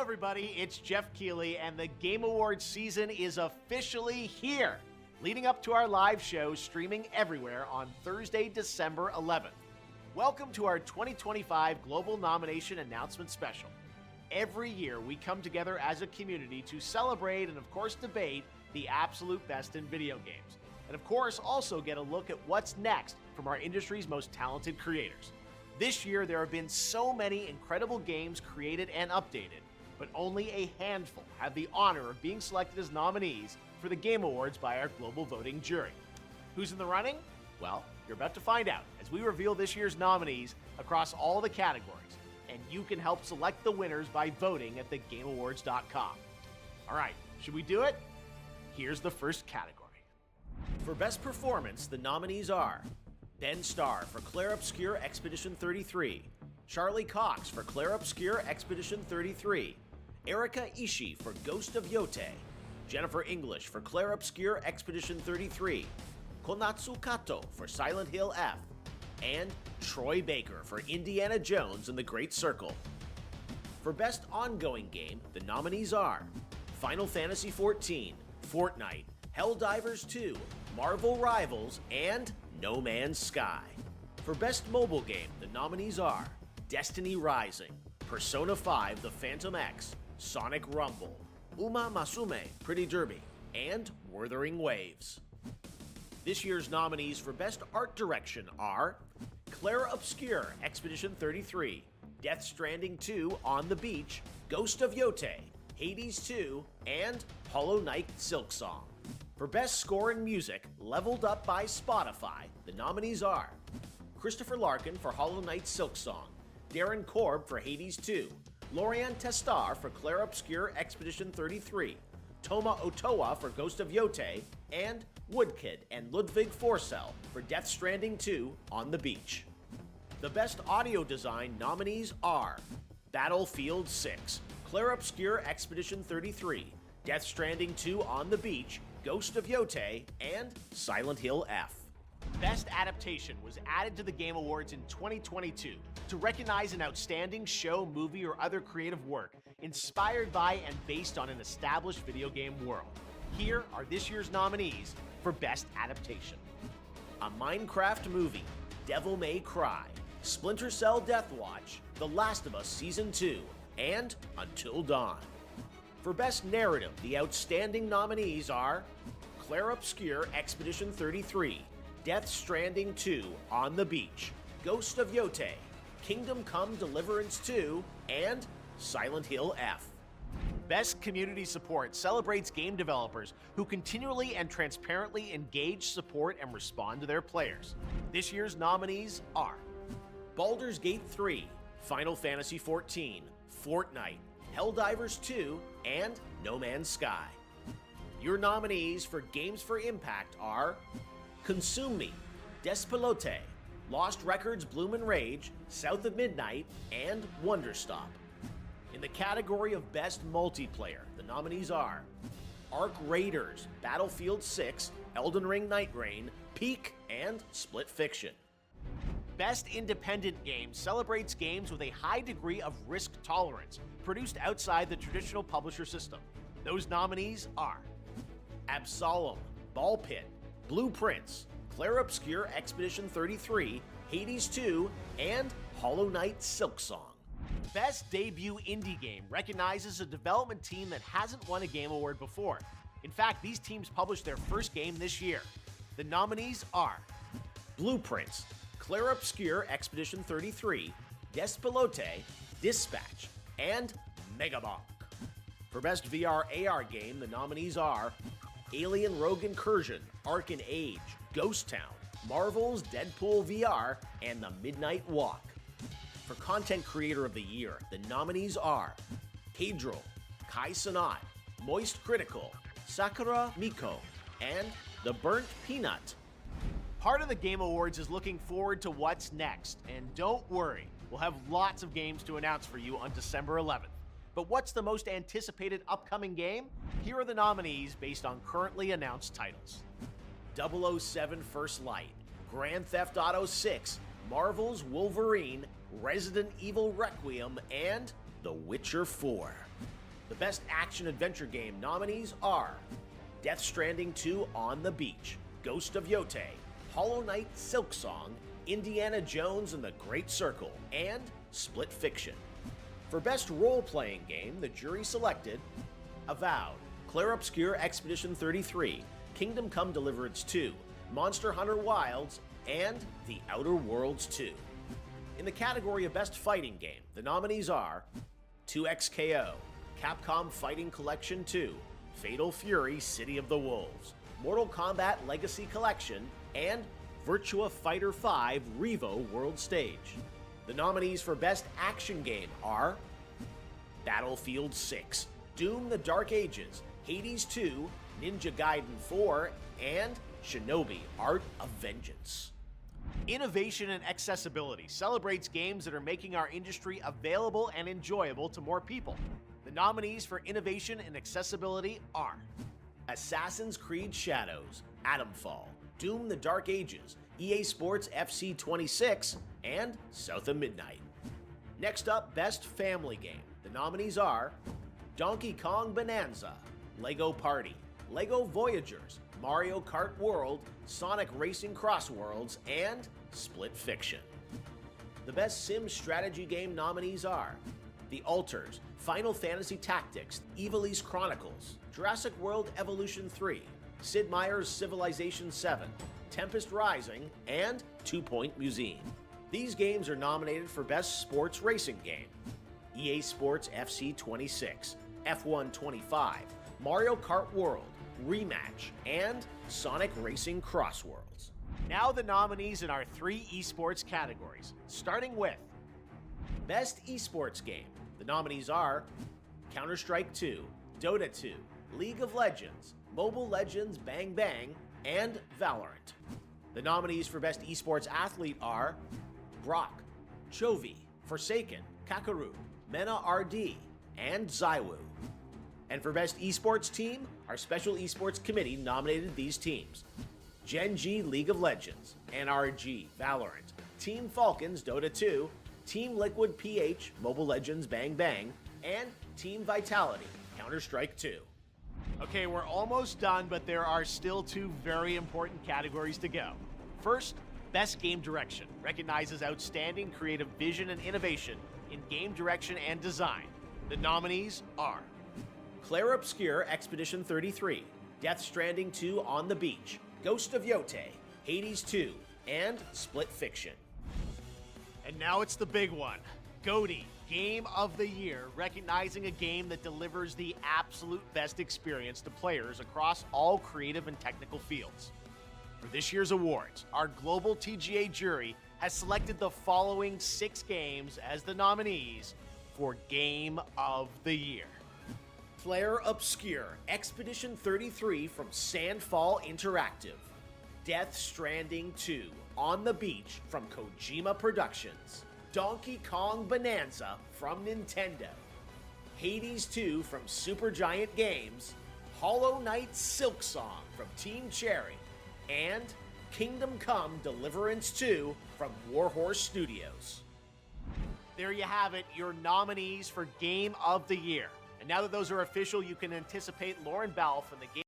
everybody, it's Jeff Keighley, and the Game Awards season is officially here, leading up to our live show streaming everywhere on Thursday, December 11th. Welcome to our 2025 Global Nomination Announcement Special. Every year, we come together as a community to celebrate and, of course, debate the absolute best in video games. And, of course, also get a look at what's next from our industry's most talented creators. This year, there have been so many incredible games created and updated, but only a handful have the honor of being selected as nominees for the Game Awards by our global voting jury. Who's in the running? Well, you're about to find out as we reveal this year's nominees across all the categories, and you can help select the winners by voting at thegameawards.com. All right, should we do it? Here's the first category. For Best Performance, the nominees are Ben Starr for Clair Obscur Expedition 33, Charlie Cox for Clair Obscur Expedition 33, Erika Ishii for Ghost of Yotei, Jennifer English for Clair Obscur Expedition 33, Konatsu Kato for Silent Hill F, and Troy Baker for Indiana Jones and the Great Circle. For Best Ongoing Game, the nominees are Final Fantasy XIV, Fortnite, Helldivers 2, Marvel Rivals, and No Man's Sky. For Best Mobile Game, the nominees are Destiny Rising, Persona 5 The Phantom X, Sonic Rumble, Uma Masume Pretty Derby, and Wuthering Waves. This year's nominees for Best Art Direction are Clair Obscur Expedition 33, Death Stranding 2 On the Beach, Ghost of Yotei, Hades 2, and Hollow Knight Silksong. For Best Score and Music, leveled up by Spotify, the nominees are Christopher Larkin for Hollow Knight Silksong, Darren Korb for Hades 2, Lorian Testar for Clair Obscur Expedition 33, Toma Otoa for Ghost of Yotei, and Woodkid and Ludwig Forsell for Death Stranding 2 On the Beach. The Best Audio Design nominees are Battlefield 6, Clair Obscur Expedition 33, Death Stranding 2 On the Beach, Ghost of Yotei, and Silent Hill F. Best Adaptation was added to the Game Awards in 2022 to recognize an outstanding show, movie, or other creative work inspired by and based on an established video game world. Here are this year's nominees for Best Adaptation. A Minecraft Movie, Devil May Cry, Splinter Cell Deathwatch, The Last of Us Season 2, and Until Dawn. For Best Narrative, the outstanding nominees are Clair Obscur Expedition 33, Death Stranding 2 On the Beach, Ghost of Yotei, Kingdom Come Deliverance 2, and Silent Hill F. Best Community Support celebrates game developers who continually and transparently engage, support, and respond to their players. This year's nominees are Baldur's Gate 3, Final Fantasy XIV, Fortnite, Helldivers 2, and No Man's Sky. Your nominees for Games for Impact are Consume Me, Despelote, Lost Records Bloom and Rage, South of Midnight, and Wonderstop. In the category of Best Multiplayer, the nominees are Ark Raiders, Battlefield 6, Elden Ring Night Rain, Peak, and Split Fiction. Best Independent Game celebrates games with a high degree of risk tolerance, produced outside the traditional publisher system. Those nominees are Absolem, Ball Pit, Blueprints, Clair Obscur Expedition 33, Hades 2, and Hollow Knight Silksong. Best Debut Indie Game recognizes a development team that hasn't won a Game Award before. In fact, these teams published their first game this year. The nominees are Blueprints, Clair Obscur Expedition 33, Despelote, Dispatch, and Megabonk. For Best VR AR Game, the nominees are Alien Rogue Incursion, Arcan Age, Ghost Town, Marvel's Deadpool VR, and The Midnight Walk. For Content Creator of the Year, the nominees are Pedro, Kai Sanat, Moist Critical, Sakura Miko, and The Burnt Peanut. Part of the Game Awards is looking forward to what's next, and don't worry, we'll have lots of games to announce for you on December 11th. But what's the most anticipated upcoming game? Here are the nominees based on currently announced titles. 007 First Light, Grand Theft Auto 6, Marvel's Wolverine, Resident Evil Requiem, and The The Witcher 4. The Best Action-Adventure Game nominees are Death Stranding 2 On the Beach, Ghost of Yotei, Hollow Knight Silksong, Indiana Jones and the Great Circle, and Split Fiction. For Best Role-Playing Game, the jury selected Avowed, Clair Obscur Expedition 33, Kingdom Come Deliverance 2, Monster Hunter Wilds, and The Outer Worlds 2. In the category of Best Fighting Game, the nominees are 2XKO, Capcom Fighting Collection 2, Fatal Fury City of the Wolves, Mortal Kombat Legacy Collection, and Virtua Fighter 5 Revo World Stage. The nominees for Best Action Game are Battlefield 6, Doom: The Dark Ages, Hades 2, Ninja Gaiden 4, and Shinobi: Art of Vengeance. Innovation and Accessibility celebrates games that are making our industry available and enjoyable to more people. The nominees for Innovation and Accessibility are Assassin's Creed Shadows, Atomfall, Doom: The Dark Ages, EA Sports FC 26, and South of Midnight. Next up, Best Family Game. The nominees are Donkey Kong Bonanza, Lego Party, Lego Voyagers, Mario Kart World, Sonic Racing Cross Worlds, and Split Fiction. The Best Sim Strategy Game nominees are The Alters, Final Fantasy Tactics, Ivalice Chronicles, Jurassic World Evolution 3, Sid Meier's Civilization 7, Tempest Rising, and 2 Point Museum. These games are nominated for Best Sports Racing Game. EA Sports FC 26, F1 25, Mario Kart World, Rematch, and Sonic Racing Cross Worlds. Now the nominees in our 3 esports categories, starting with Best Esports Game. The nominees are Counter-Strike 2, Dota 2, League of Legends, Mobile Legends Bang Bang, and Valorant. The nominees for Best Esports Athlete are Brock, Chovy, Forsaken, Kakaroo, Mena RD, and Zywoo. And for Best Esports Team, our Special Esports Committee nominated these teams: Gen G League of Legends, NRG Valorant, Team Falcons Dota 2, Team Liquid PH Mobile Legends Bang Bang, and Team Vitality Counter-Strike 2. Okay, we're almost done, but there are still 2 very important categories to go. First, Best Game Direction recognizes outstanding creative vision and innovation in game direction and design. The nominees are Clair Obscur Expedition 33, Death Stranding 2 On the Beach, Ghost of Yotei, Hades 2, and Split Fiction. And now it's the big one, GOTY, Game of the Year, recognizing a game that delivers the absolute best experience to players across all creative and technical fields. For this year's awards, our global TGA jury has selected the following 6 games as the nominees for Game of the Year. Clair Obscur Expedition 33 from Sandfall Interactive, Death Stranding 2 On the Beach from Kojima Productions, Donkey Kong Bonanza from Nintendo, Hades 2 from Supergiant Games, Hollow Knight Silksong from Team Cherry, and Kingdom Come Deliverance 2 from Warhorse Studios. There you have it, your nominees for Game of the Year. And now that those are official, you can anticipate Lauren Balfe and the game